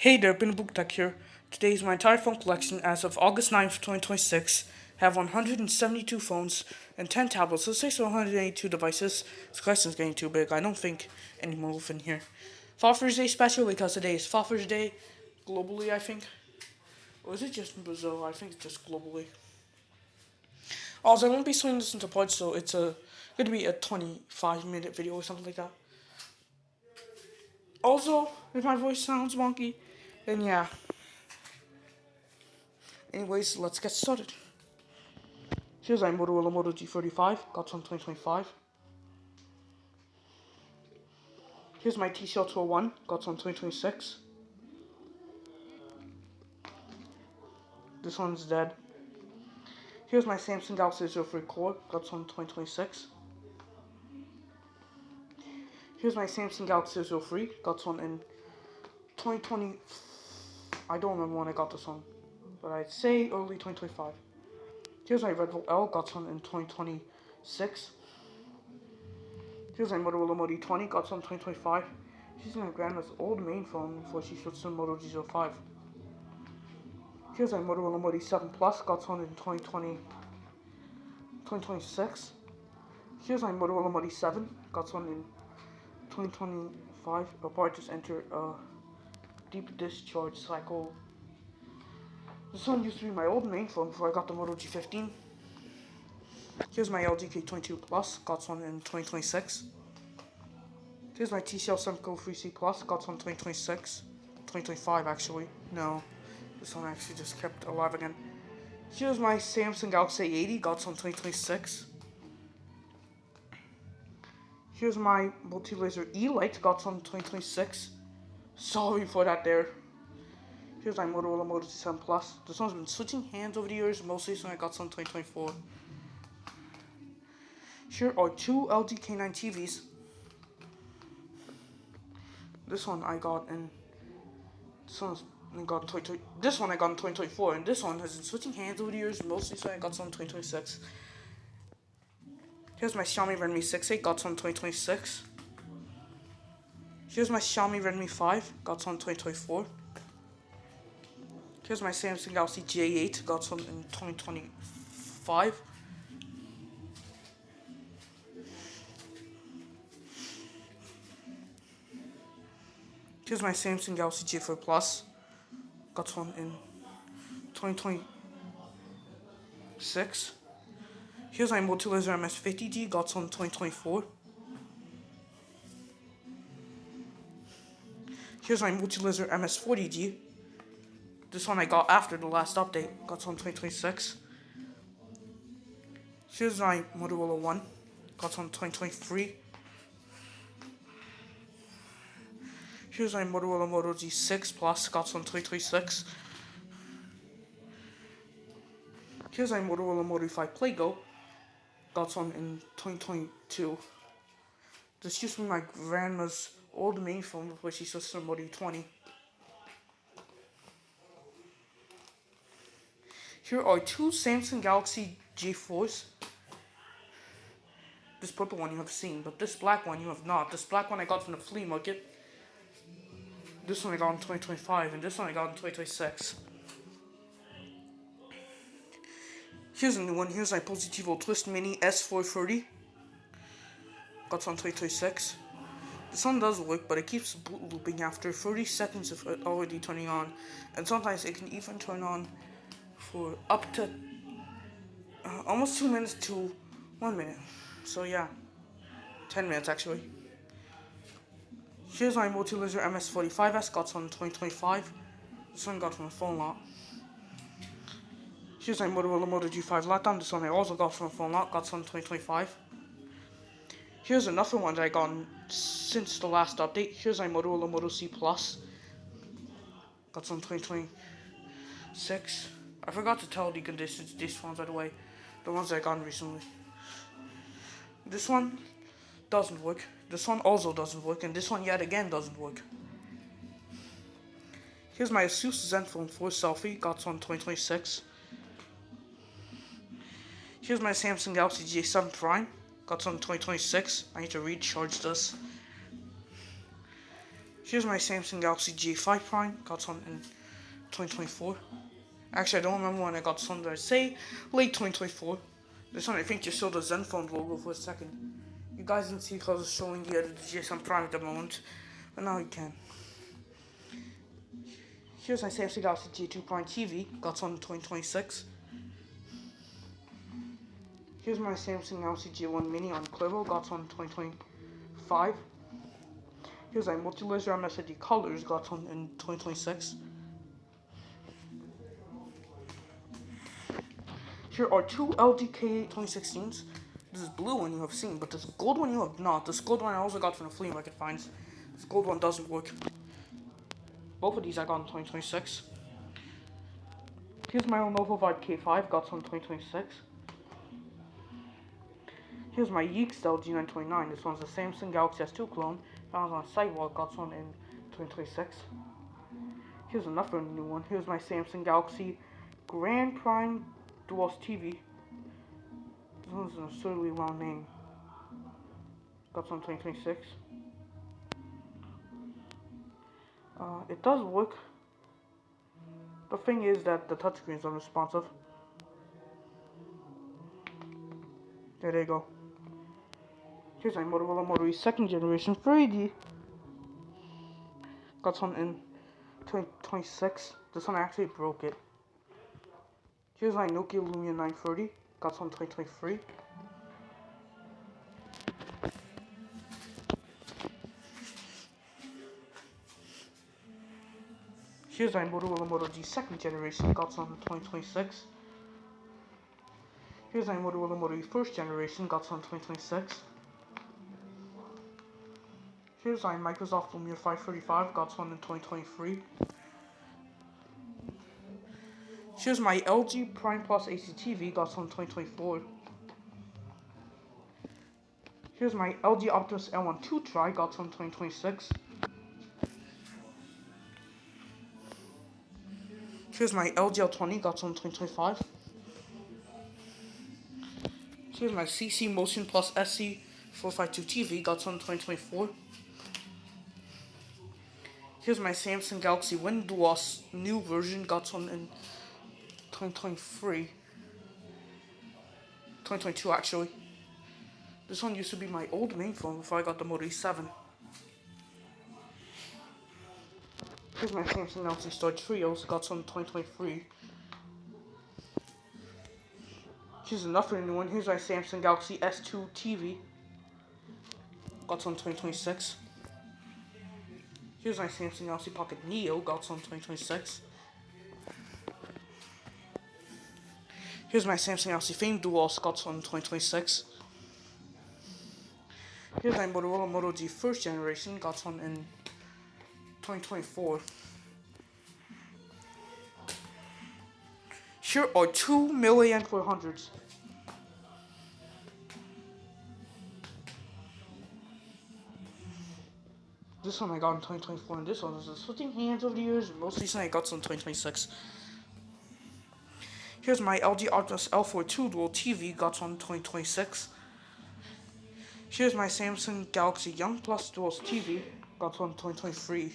Hey there, Bin Book Tech here. Today is my entire phone collection as of August 9th, 2026. I have 172 phones and 10 tablets. Let's say so 182 devices. This collection's getting too big. I don't think any more will fit in here. Father's Day special because today is Father's Day globally, I think. Or is it just in Brazil? I think it's just globally. Also, I won't be splitting this into parts, so it's going to be a 25-minute video or something like that. Also, if my voice sounds wonky, then yeah. Anyways, let's get started. Here's my Motorola Moto G35, got some 2025. Here's my TCL 201, got some 2026. This one's dead. Here's my Samsung Galaxy Z03 Core, got some 2026. Here's my Samsung Galaxy Z03, got one in 2020. I don't remember when I got this one, but I'd say early 2025. Here's my Redvo L, got one in 2026. Here's my Motorola Moto E20, got some 2025. She's my grandma's old main phone before she switched to Moto G05. Here's my Motorola Moto E7 Plus, got one in 2026. Here's my Motorola Moto E7, got one in 2025. Apart just entered a deep discharge cycle. This one used to be my old main phone before I got the Moto G15. Here's my LG K22 Plus, got one in 2026. Here's my TCL Semco 3C Plus, got one 2026. 2025 actually. No, this one actually just kept alive again. Here's my Samsung Galaxy A80, got one 2026. Here's my Multi-Laser E-Lite, got one 2026. Sorry for that there. Here's my Motorola Moto G7 Plus. This one's been switching hands over the years, mostly so I got some 2024. Here are two LG K9 TVs. This one I got in. This one I got in 2024, and this one has been switching hands over the years, mostly so I got some 2026. Here's my Xiaomi Redmi 6A, got some 2026. Here's my Xiaomi Redmi 5, got some 2024. Here's my Samsung Galaxy J8, got some in 2025. Here's my Samsung Galaxy J4 Plus, got one in 2026. Here's my Motorola MS50G, got one in 2024. Here's my Motorola MS40G. This one I got after the last update, got one in 2026. Here's my Motorola One, got one in 2023. Here's my Motorola Moto G6 Plus, got one in 2026. Here's my Motorola Moto 5 Playgo, got one in 2022. This used to be my grandma's old main phone before she switched to Moto 20. Here are two Samsung Galaxy J4s. This purple one you have seen, but this black one you have not. This black one I got from the flea market. This one I got in 2025, and this one I got in 2026. Here's a new one. Here's my Positivo Twist Mini S430. Got one in 2026. This one does work, but it keeps boot looping after 30 seconds of it already turning on. And sometimes it can even turn on for up to almost 2 minutes to 1 minute. So yeah, 10 minutes actually. Here's my Motorola MS45S, got one in 2025. This one got from a phone lot. Here's my Motorola Moto G5 Lockdown. This one I also got from a phone lot, got one in 2025. Here's another one that I got since the last update. Here's my Motorola Moto C Plus. Got some 2026. I forgot to tell the conditions these phones, by the way. The ones that I got recently. This one doesn't work. This one also doesn't work. And this one yet again doesn't work. Here's my Asus Zenfone 4 Selfie. Got one in 2026. Here's my Samsung Galaxy J7 Prime. Got some in 2026. I need to recharge this. Here's my Samsung Galaxy J5 Prime. Got some in 2024. Actually, I don't remember when I got some, but I'd say late 2024. This one, I think, just showed the Zenfone logo for a second. You guys didn't see because I was showing you the GSM Prime at the moment, but now you can. Here's my Samsung Galaxy J2 Prime TV. Got some in 2026. Here's my Samsung Galaxy J1 Mini on Clevo. Got some in 2025. Here's my multi-laser MSID colors. Got some in 2026. Here are two LDK 2016s. This is blue one you have seen, but this gold one you have not. This gold one I also got from the flea market finds. This gold one doesn't work. Both of these I got in 2026. Here's my Lenovo Vibe K5, got some in 2026. Here's my Yeekstel G929. This one's a Samsung Galaxy S2 clone. Found on Sidewalk, got some in 2026. Here's another new one. Here's my Samsung Galaxy Grand Prime Duos TV. This one's an absurdly long name. Got some in 2026. It does work. The thing is that the touchscreen is unresponsive. There you go. Here's my Motorola Moto E 2nd generation 3D. Got some in 2026. This one I actually broke it. Here's my Nokia Lumia 930. Got some in 2023. Here's my Motorola Moto G 2nd generation. Got some in 2026. Here's my Motorola Moto E 1st generation. Got some in 2026. Here's my Microsoft Lumia 535, got one in 2023. Here's my LG Prime Plus ACTV, got one in 2024. Here's my LG Optimus L1 2 Tri, got one in 2026. Here's my LG L20, got one in 2025. Here's my CC Motion Plus SC 452 TV, got one in 2024. Here's my Samsung Galaxy Wind Duos new version, got one in 2023. 2022 actually. This one used to be my old main phone before I got the Moto E7. Here's my Samsung Galaxy Star Trios, got one in 2023. Here's another new one. Here's my Samsung Galaxy S2 TV, got one in 2026. Here's my Samsung Galaxy Pocket Neo, got one in 2026. Here's my Samsung Galaxy Fame Duos, got one in 2026. Here's my Motorola Moto G 1st generation, got one in 2024. Here are two milliamp 400s. This one I got in 2024, and this one is switching hands over the years. Most recently I got some in 2026. Here's my LG Optimus L4 2 Dual TV, got one in 2026. Here's my Samsung Galaxy Young Plus Duos TV, got one in 2023.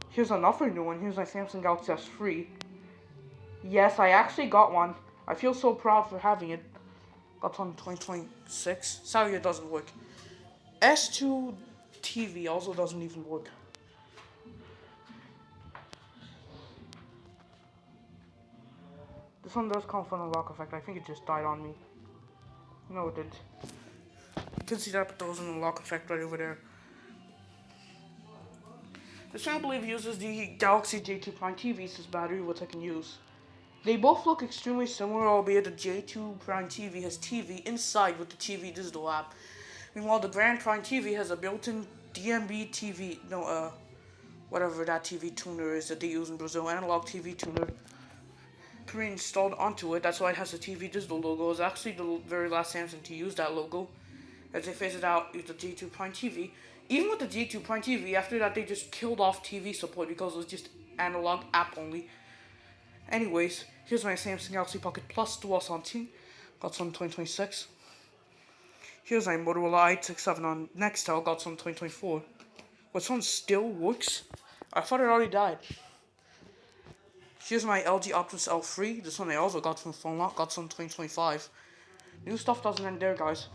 Here's another new one. Here's my Samsung Galaxy S3. Yes, I actually got one. I feel so proud for having it. Got one in 2026. Sorry, it doesn't work. S2 TV also doesn't even work. This one does come from a lock effect. I think it just died on me. No, it didn't. You can see that, but there was a lock effect right over there. This one I believe uses the Galaxy J2 Prime TV's battery, which I can use. They both look extremely similar, albeit the J2 Prime TV has TV inside with the TV digital app. Meanwhile, the Grand Prime TV has a built-in DMB TV, whatever that TV tuner is that they use in Brazil, analog TV tuner, pre-installed onto it. That's why it has the TV digital logo. It's actually the very last Samsung to use that logo, as they phased it out with the J2 Prime TV. Even with the J2 Prime TV, after that they just killed off TV support because it was just analog app only. Anyways, here's my Samsung Galaxy Pocket Plus Dual Santin, got some in 2026. Here's my Motorola i67 on Nextel, got some 2024. Which one still works? I thought it already died. Here's my LG Optus L3. This one I also got from Phone Lock, got some 2025. New stuff doesn't end there, guys.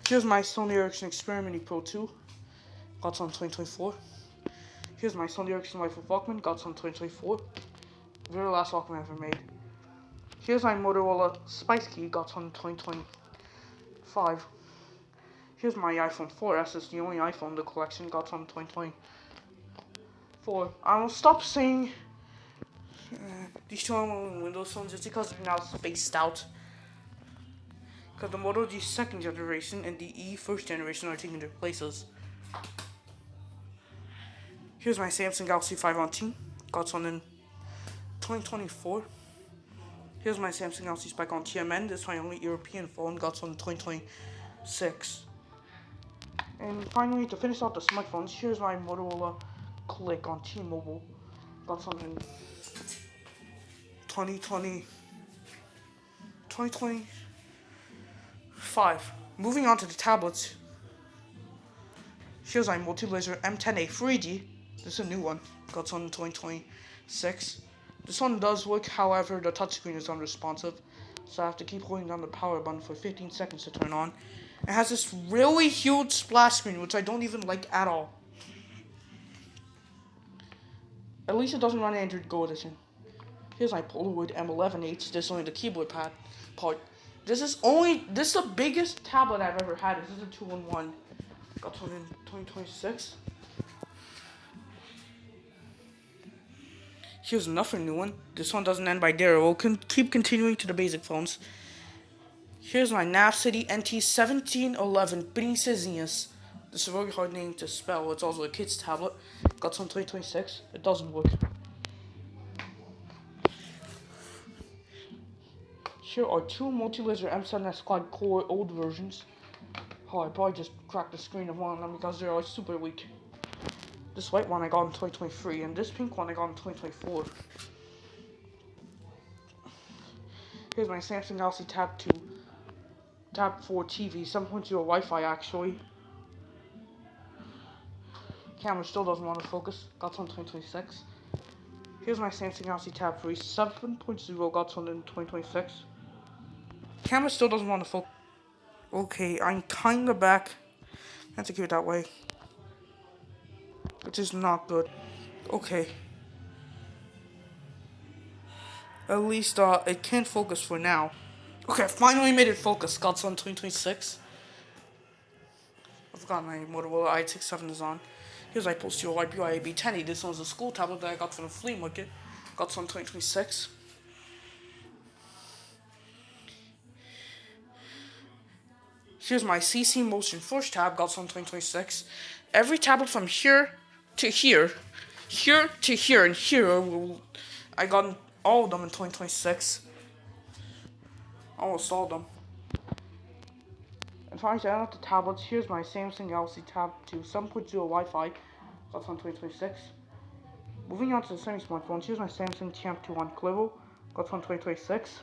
Here's my Sony Ericsson Xperia Mini Pro 2, got some 2024. Here's my Sony Ericsson Rifle Walkman, got some 2024. Very last Walkman I ever made. Here's my Motorola Spice Key, got some 2025. Here's my iPhone 4S, it's the only iPhone in the collection, got some 2024. I will stop saying these two are Windows phones just because they're now spaced out. Because the Moto G second generation and the E first generation are taking their places. Here's my Samsung Galaxy 5 on T, got one in 2024. Here's my Samsung Galaxy Spike on TMN, this is my only European phone, got one in 2026. And finally, to finish out the smartphones, here's my Motorola Click on T-Mobile, got one in 2025. Moving on to the tablets, here's my multi-laser M10A 3D. This is a new one, got one in 2026. This one does work, however, the touchscreen is unresponsive, so I have to keep holding down the power button for 15 seconds to turn on. It has this really huge splash screen, which I don't even like at all. At least it doesn't run Android Go Edition. Here's my Polaroid M11H. This is only the keyboard pad part. This is the biggest tablet I've ever had. This is a 2-in-1. Got one in 2026. Here's another new one. This one doesn't end by there. We'll keep continuing to the basic phones. Here's my NAV City NT1711 Princesinhas. This is a very hard name to spell. It's also a kid's tablet. Got some 2026. It doesn't work. Here are two multi-laser M7S quad core old versions. Oh, I probably just cracked the screen of one of them because they're super weak. This white one I got in 2023, and this pink one I got in 2024. Here's my Samsung Galaxy Tab 2, Tab 4 TV, 7.0 Wi-Fi actually. Camera still doesn't want to focus, got one in 2026. Here's my Samsung Galaxy Tab 3, 7.0, got one in 2026. Camera still doesn't want to focus. Okay, I'm kinda back. I have to keep it that way. Which is not good. Okay. At least it can focus for now. Okay, I finally made it focus. Got some 2026. I forgot my Motorola i67 is on. Here's my Postio White BYAB 10. This one's a school tablet that I got from the flea market. Got some 2026. Here's my CC Motion First tab. Got some 2026. Every tablet from here to here, here to here, and here, I got all of them in 2026. Almost all of them. And finally, to end out the tablets, here's my Samsung Galaxy Tab 2 7.0 Wi-Fi. That's on 2026. Moving on to the semi-smartphones, here's my Samsung TM2 on Clivo. Got on 2026.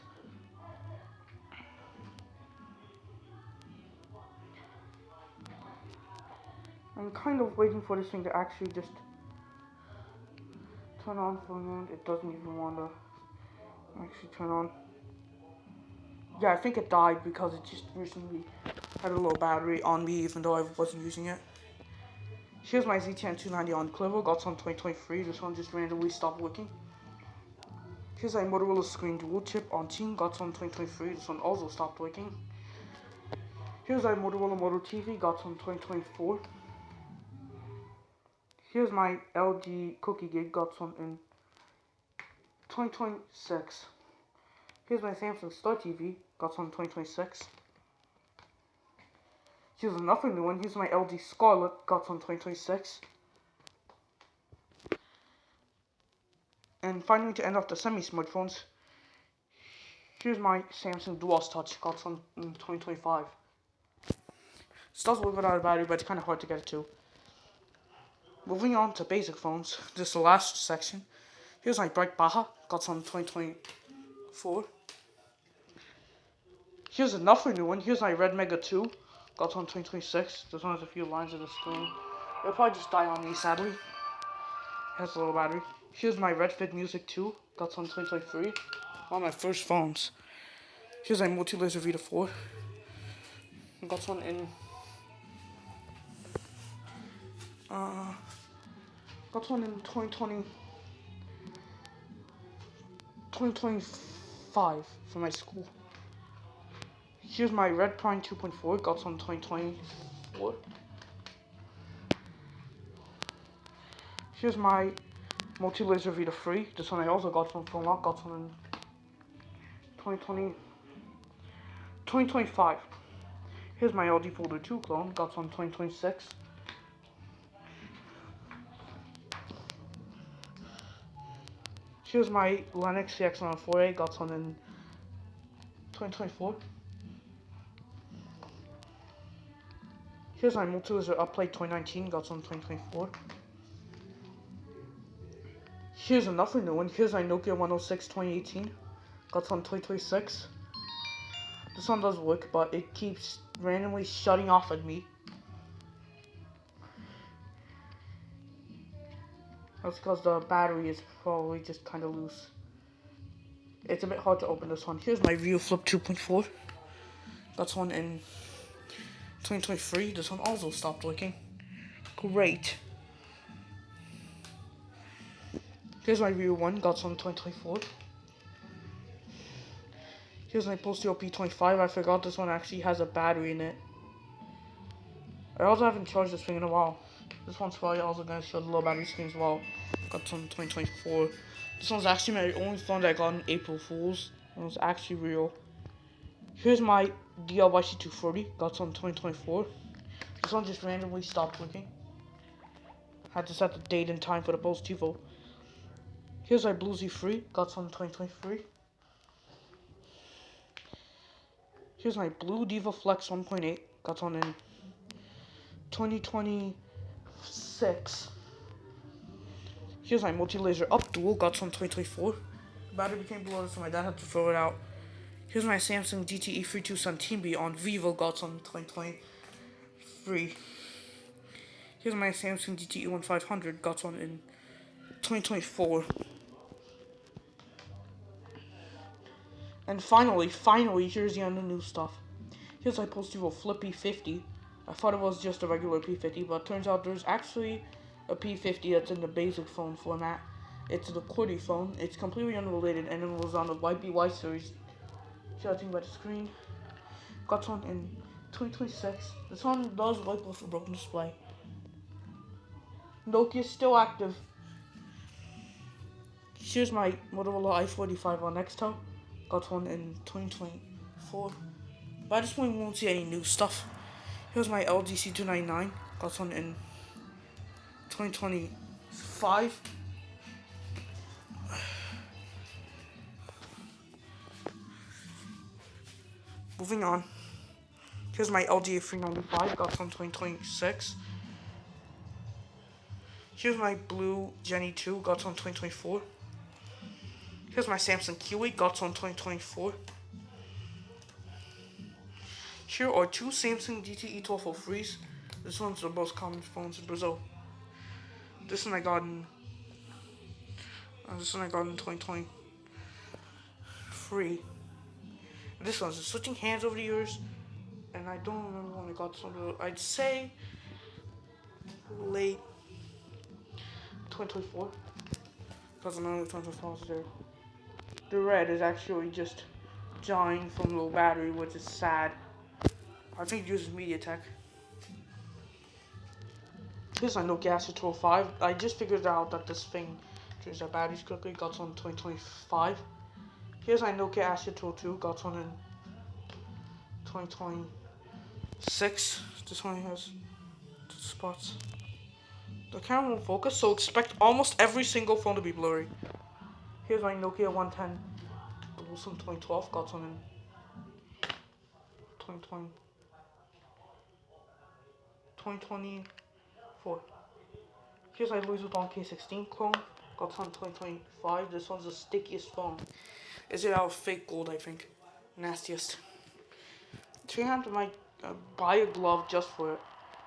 I'm kind of waiting for this thing to actually just turn on for a moment. It doesn't even want to actually turn on. Yeah, I think it died because it just recently had a low battery on me even though I wasn't using it. Here's my ZTN 290 on Clivo, got some 2023. This one just randomly stopped working. Here's my Motorola Screen Dual Chip on Team, got some 2023. This one also stopped working. Here's my Motorola Moto TV, got some 2024. Here's my LG Cookie Gig, got some in 2026. Here's my Samsung Star TV, got some in 2026. Here's another new one. Here's my LG Scarlett, got some in 2026. And finally, to end off the semi-smartphones, here's my Samsung Duos Touch, got some in 2025. This does work without a battery, but it's kind of hard to get it to. Moving on to basic phones, this is the last section. Here's my Bright Baja, got some in 2024. Here's another new one. Here's my Red Mega 2. Got on 2026. This one has a few lines of the screen. It'll probably just die on me, sadly. Has a little battery. Here's my Red Fit Music 2. Got on 2023. One of my first phones. Here's my Multi-Laser Vita 4. Got one in... got one in 2025 for my school. Here's my Red Prime 2.4, got some 2024. Here's my Multi-Laser Vita 3. This one I also got from Phone Lock, got some in 2025. Here's my LG Folder 2 clone, got some 2026. Here's my Lennox CX-904A, got some in 2024. Here's my Moto Upplate 2019, got some 2024. Here's another new one. Here's my Nokia 106 2018, got some 2026. This one does work, but it keeps randomly shutting off at me. That's because the battery is probably just kind of loose. It's a bit hard to open this one. Here's my View Flip 2.4. Got one in 2023. This one also stopped working. Great. Here's my View 1. Got some in 2024. Here's my Postio P25. I forgot this one actually has a battery in it. I also haven't charged this thing in a while. This one's probably also going to show the low battery screen as well. Got some in 2024. This one's actually my only phone that I got on April Fool's. It was actually real. Here's my DLYC240. Got some in 2024. This one just randomly stopped working. Had to set the date and time for the post TiVo. Here's my Blue Z3. Got some in 2023. Here's my Blue Diva Flex 1.8. Got one in 2026. Here's my Multi-Laser Up Dual. Got some in 2024. The battery became bloated, so my dad had to throw it out. Here's my Samsung DTE 32 Centime on Vivo. Got some in 2023. Here's my Samsung DTE 1500. Got one in 2024. And finally, here's the other new stuff. Here's my Post TiVo Flip P50. I thought it was just a regular P50, but it turns out there's actually a P50 that's in the basic phone format. It's the QWERTY phone. It's completely unrelated, and it was on the YBY series. Judging by the screen. Got one in 2026. This one does work with a broken display. Nokia's still active. Here's my Motorola i45 on Nextel. Got one in 2024. But at this point, we won't see any new stuff. Here's my LG C299. Got one in 2025. Moving on. Here's my LG A395. Got one in 2026. Here's my Blue Jenny 2. Got one in 2024. Here's my Samsung Q8, got one in 2024. Here are two Samsung DTE 1203s. This one's the most common phones in Brazil. This one I got in 2023. This one's switching hands over the years, and I don't remember when I got some. I'd say late 2024. Because none of the 2024 was there. The red is actually just dying from low battery, which is sad. I think it uses MediaTek. Here's my Nokia Astra 205. I just figured out that this thing drains our batteries quickly. Got one in 2025. Here's my Nokia Astra 202. Got one in 2026. This one has two spots. The camera won't focus, so expect almost every single phone to be blurry. Here's my Nokia 110 Bluesum 2012. Got one in 2024. Here's my Louis Vuitton K16 clone. Got one in 2025. This one's the stickiest phone. Is it out of fake gold, I think. Nastiest. 300 might buy a glove just for it.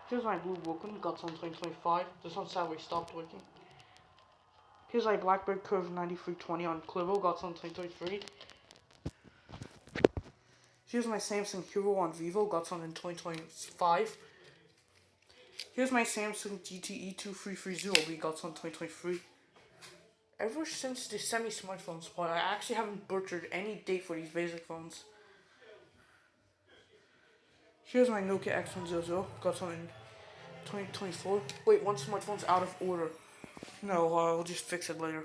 Here's my blue Woken, got on 2025. This one sadly stopped working. Here's my Blackbird Curve 9320 on Clivo, got on 2023. Here's my Samsung Hero on Vivo, got on in 2025. Here's my Samsung GTE 2330, got on 2023. Ever since the semi-smartphone spot, I actually haven't butchered any date for these basic phones. Here's my Nokia X100, got on in 2024. Wait, one smartphone's out of order. No, I'll just fix it later.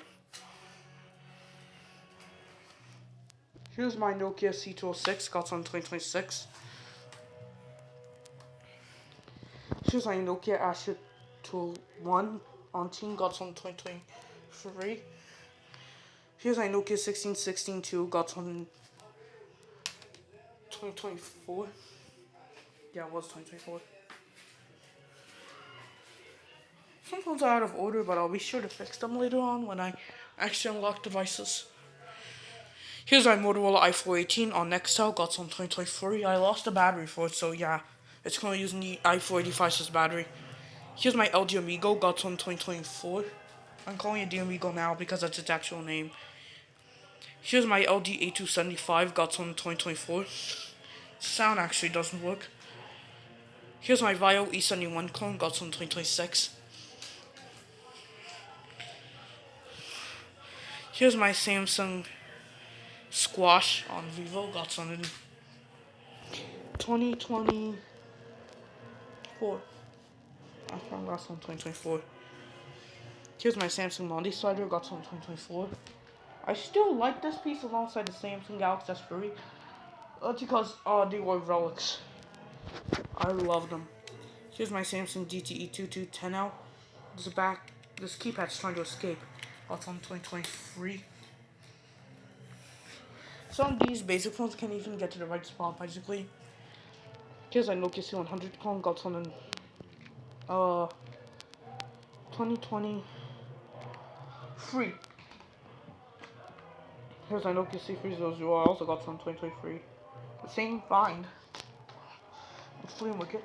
Here's my Nokia C206, got on 2026. Here's my Nokia Asha 201 on Team, got on 2023. Here's my Nokia 1616 2, got on 2024. Yeah, it was 2024. Some phones are out of order, but I'll be sure to fix them later on when I actually unlock devices. Here's my Motorola i418 on Nextel, got on 2023. I lost the battery for it, so yeah, it's currently using the i485's battery. Here's my LG Amigo, got on 2024. I'm calling it the Amigo now because that's its actual name. Here's my LG A275, got on 2024. Sound actually doesn't work. Here's my Vio E71 clone, got on 2026. Here's my Samsung Squash on Vivo, got on in 2024. I found last one 2024. Here's my Samsung Mondi Slider, got on 2024. I still like this piece alongside the Samsung Galaxy S3. That's because they were relics. I love them. Here's my Samsung GTE 2210L. This keypad's trying to escape. Got on 2023. Some of these basic phones can't even get to the right spot, basically. Here's a Nokia C100 clone, got on in 2023. Here's my Nokia C300, I also got some 2023. The same find. It's flea market.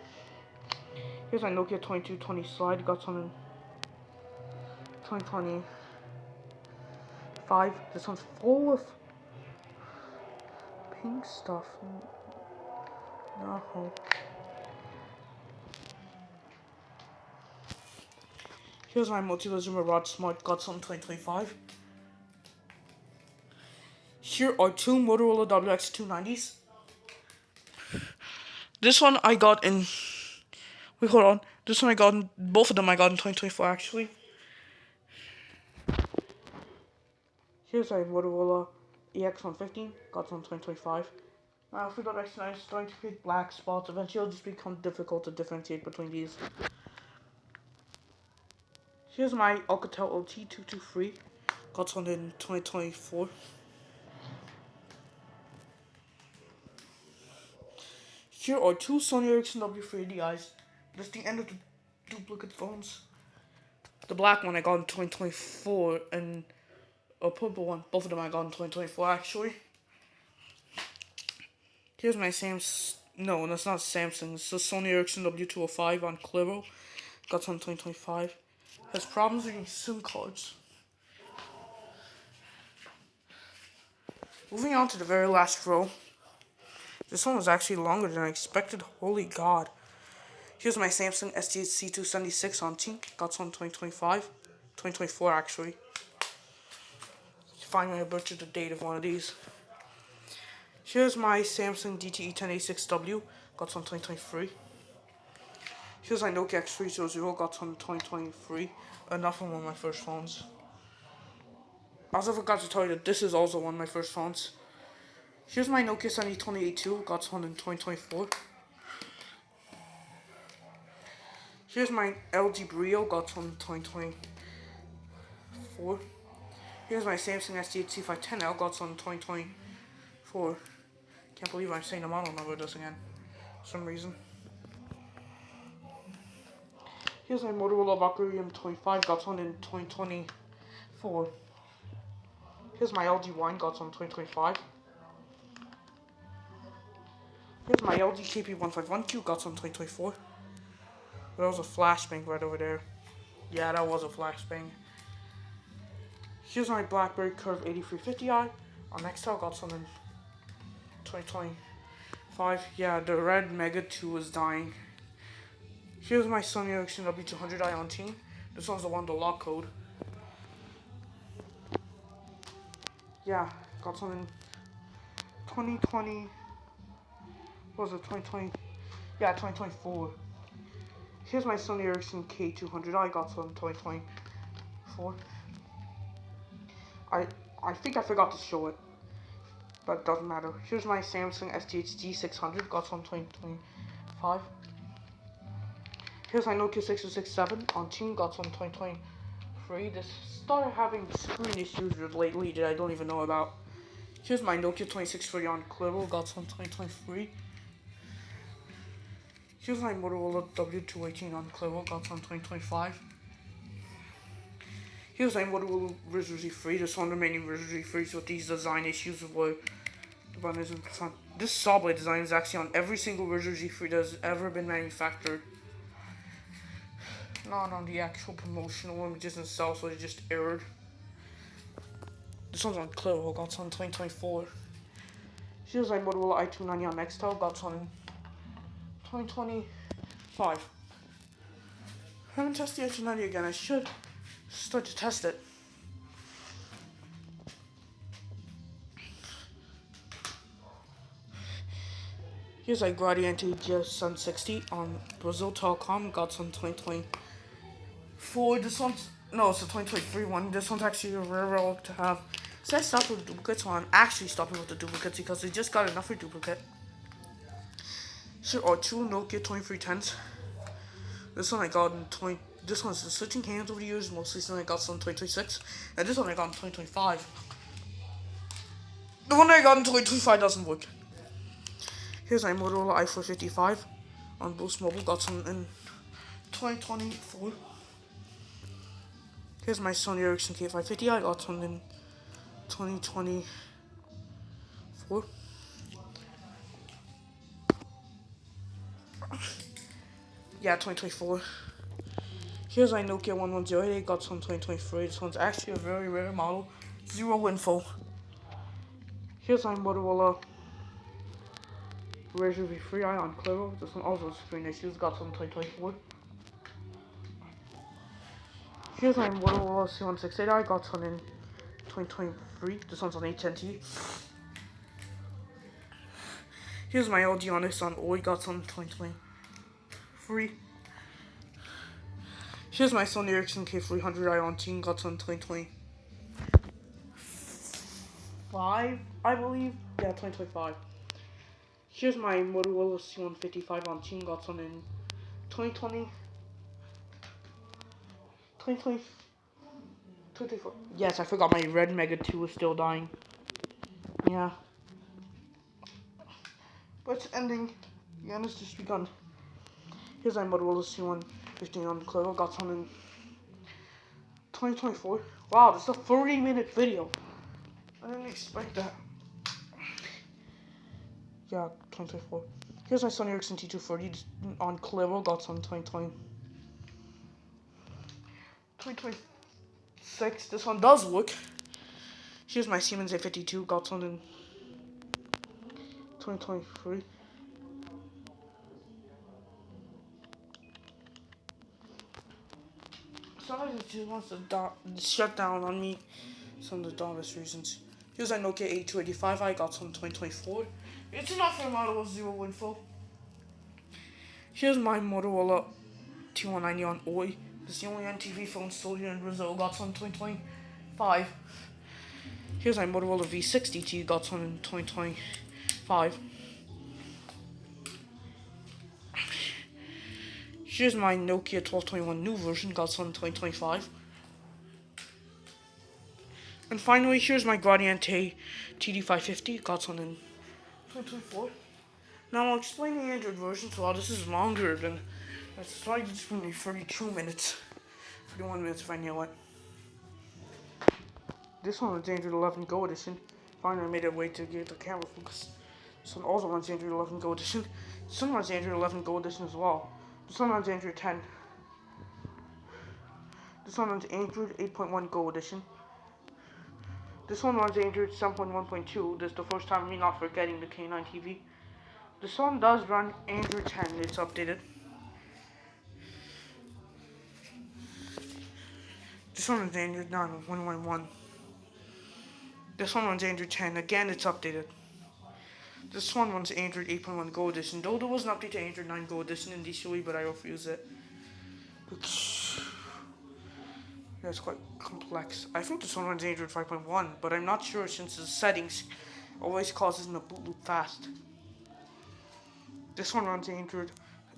Here's my Nokia 2220 slide, got some in 2025. This one's full of pink stuff. No. Here's my Motorola Mirage Smart, got some 2025. Here are two Motorola WX290s. This one I got in. Wait, hold on. This one I got in. Both of them I got in 2024 actually. Here's my Motorola EX115, got from 2025. Now, if we got X9, it's starting to create black spots. Eventually, it'll just become difficult to differentiate between these. Here's my Alcatel OT223, got one in 2024. Here are two Sony Ericsson W380Is. That's the end of the duplicate phones. The black one I got in 2024, and a purple one. Both of them I got in 2024 actually. Here's my no, that's not Samsung. It's the Sony Ericsson W205 on Clivo. Got some 2025. Has problems with SIM cards. Moving on to the very last row. This one was actually longer than I expected. Holy God. Here's my Samsung SGC276 on T. Got some 2025. 2024 actually. Finally, I butchered the date of one of these. Here's my Samsung DTE 10A6W. Got some 2023. Here's my Nokia X300. Got some 2023. Enough from one of my first phones. I also forgot to tell you that this is also one of my first phones. Here's my Nokia 7028 got one in 2024. Here's my LG Brio, got one in 2024. Here's my Samsung S8 C510L, got one in 2024. Can't believe I'm saying the model number of this again, for some reason. Here's my Motorola Valkyrie M25, got one in 2024. Here's my LG Wine, got one in 2025. Here's my LG KP151Q, got on 2024. There was a flashbang right over there. Yeah, that was a flashbang. Here's my BlackBerry Curve 8350i on Nextel, got some in 2025. Yeah, the red Mega 2 is dying. Here's my Sony Ericsson W200i on Team. This one's the one with the lock code. Yeah, got some in 2020. What was it, 2020? Yeah, 2024. Here's my Sony Ericsson K200i, got some in 2024. I think I forgot to show it, but it doesn't matter. Here's my Samsung STH G600, got some 2025. Here's my Nokia 6067 on Team, got some 2023. This started having screen issues lately that I don't even know about. Here's my Nokia 2630 on Clevo, got some 2023. Here's my Motorola W218 on Clevo, got some 2025. Here's my Motorola Razr Z3. This one remaining Razr Z3s with these design issues where the button isn't front. This saw blade design is actually on every single Razr Z3 that has ever been manufactured. Not on the actual promotional one, which isn't sell, so it just errored. This one's on Clevo, got some in 2024. Here's my Motorola i290 on Nextel, got some in 2025. I haven't tested the i290 again, I should start to test it. Here's a Gradiente GS 60 on Brazil Telecom, got some 2024. This one's, no, it's a 2023 one. This one's actually a rare relic to have. So I stopped with the duplicates, so I'm actually stopping with the duplicates because they just got enough for duplicate. Here are two Nokia 2310s. This one I got in this one's been switching hands over the years, mostly since I got some in 2026. And this one I got in 2025. The one I got in 2025 doesn't work. Here's my Motorola i455 on Boost Mobile, got some in 2024. Here's my Sony Ericsson K550, I got some in 2024. Yeah, 2024. Here's my Nokia 1108, got some 2023. This one's actually a very rare model. Zero info. Here's my Motorola Razr V3i on Clevo. This one also has screen issues, got some 2024. Here's my Motorola C168i, got some in 2023. This one's on HNT. Here's my LG Onyx on Oi, got some in 2023. Here's my Sony Ericsson K300i on Team, got some in 2025, I believe. Yeah, 2025. Here's my Motorola C155 on Team, got some in 2020. 2024. Yes, I forgot my red Mega 2 is still dying. Yeah. But it's ending. The end has just begun. Here's my Motorola C115 on Clevo, got some in 2024. Wow, this is a 30-minute video. I didn't expect that. Yeah, 2024. Here's my Sony Ericsson T240 on Clevo, got some in 2020. 2026, this one does work. Here's my Siemens A52, got some in 2023. Sometimes it just wants to shut down on me. Some of the dumbest reasons. Here's my Nokia 8285, I got some in 2024. It's not for a model with zero info. Here's my Motorola T190 on Oi. This is the only NTV phone sold here in Brazil, got some in 2025. Here's my Motorola V60T, got some in 2025. Here's my Nokia 1221 new version, got some in 2025. And finally, here's my Gradiente TD550, got some in 2024. Now I'll explain the Android version, so while this is longer than, it's probably just going to be 32 minutes, 31 minutes if I nail it. This one was Android 11 Go edition. Finally made a way to get the camera focus. This one also runs Android 11 Go Edition. This one runs Android 11 Go Edition as well. This one runs Android 10. This one runs Android 8.1 Go Edition. This one runs Android 7.1.2. This is the first time me not forgetting the K9 TV. This one does run Android 10. It's updated. This one runs Android 9.1.1. This one runs Android 10. Again, it's updated. This one runs Android 8.1 Go Edition. Though there was an update to Android 9 Go Edition in DCOE, but I refuse it. Yeah, it's quite complex. I think this one runs Android 5.1, but I'm not sure since the settings always causes in a boot loop fast. This one runs Android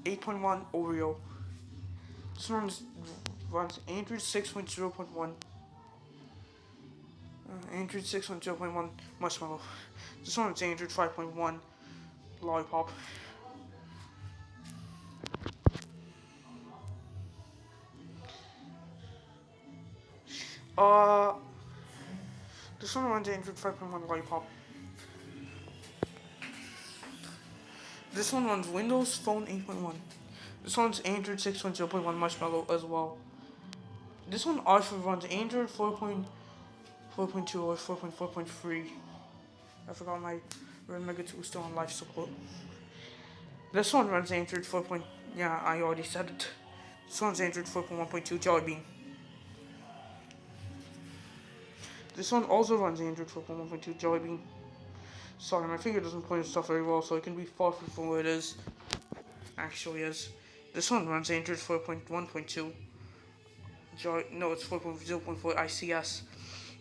8.1 Oreo. This one runs Android 6.0.1. Android 6.0.1 Marshmallow. This one runs Android 5.1 Lollipop. This one runs Android 5.1 Lollipop. This one runs Windows Phone 8.1. This one's Android 6.0.1 Marshmallow as well. This one also runs Android 4.4.2 or 4.4.3. I forgot my Red Mega 2 is still on life support. This one runs Android 4. Yeah, I already said it. This one's Android 4.1.2 Jelly Bean. This one also runs Android 4.1.2 Jelly Bean. Sorry, my finger doesn't point at stuff very well, so it can be far from where it is. Actually is. This one runs Android 4.1.2. No, it's 4.0.4 ICS.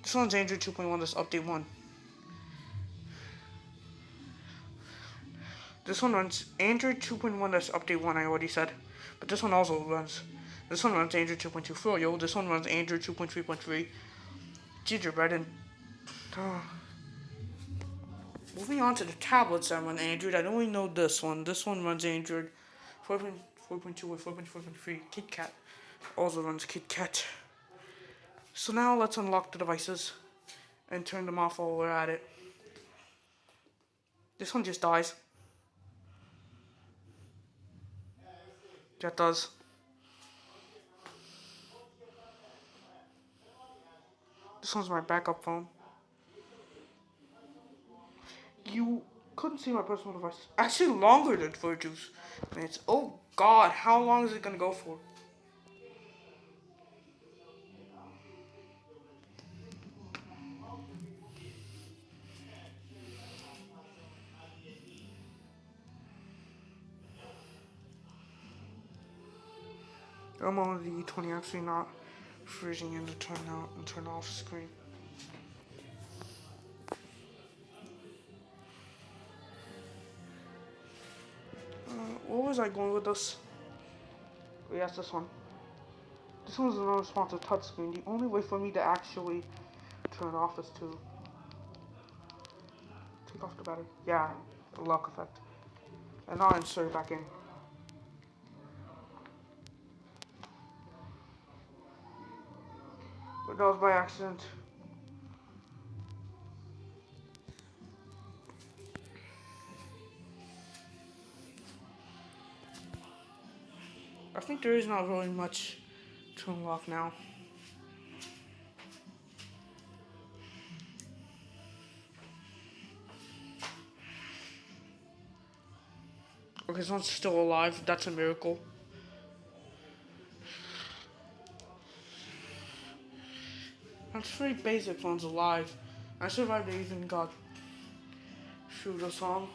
This one's Android 2.1, that's update 1. This one runs Android 2.1, that's update 1, I already said. But this one also runs. This one runs Android 2.2 Froyo. This one runs Android 2.3.3 Gingerbread. And moving on to the tablets that run Android, I don't really know this one. This one runs Android 4.4.2 or 4.4.3 KitKat. Also runs KitKat. So now let's unlock the devices and turn them off while we're at it. This one just dies. That does. This one's my backup phone. You couldn't see my personal devices. Actually longer than 42 minutes. Oh god, how long is it gonna go for? I'm on the E20 actually not freezing in to turn out and turn off screen. What was I going with this? Oh, yes, this one. This one's a non-responsive touchscreen. The only way for me to actually turn it off is to take off the battery. Yeah, the lock effect. And I'll insert it back in. But that was by accident. I think there is not really much to unlock now. Okay, this one's still alive. That's a miracle. That's pretty basic. One's alive. I survived. I even got through the song.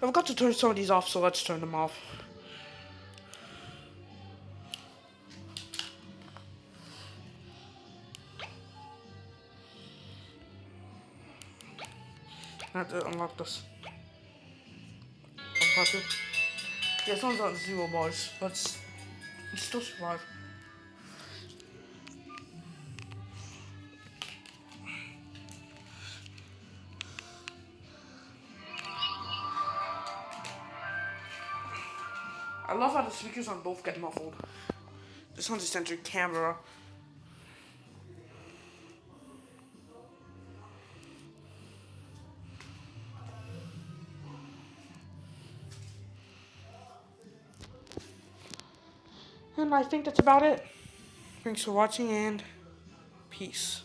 I forgot to turn some of these off, so let's turn them off. I have to unlock this. Unlock it. Yeah, this one's on 0 bars, but it's still survive. I love how the speakers on both get muffled. This one's a centered camera. And I think that's about it. Thanks for watching and peace.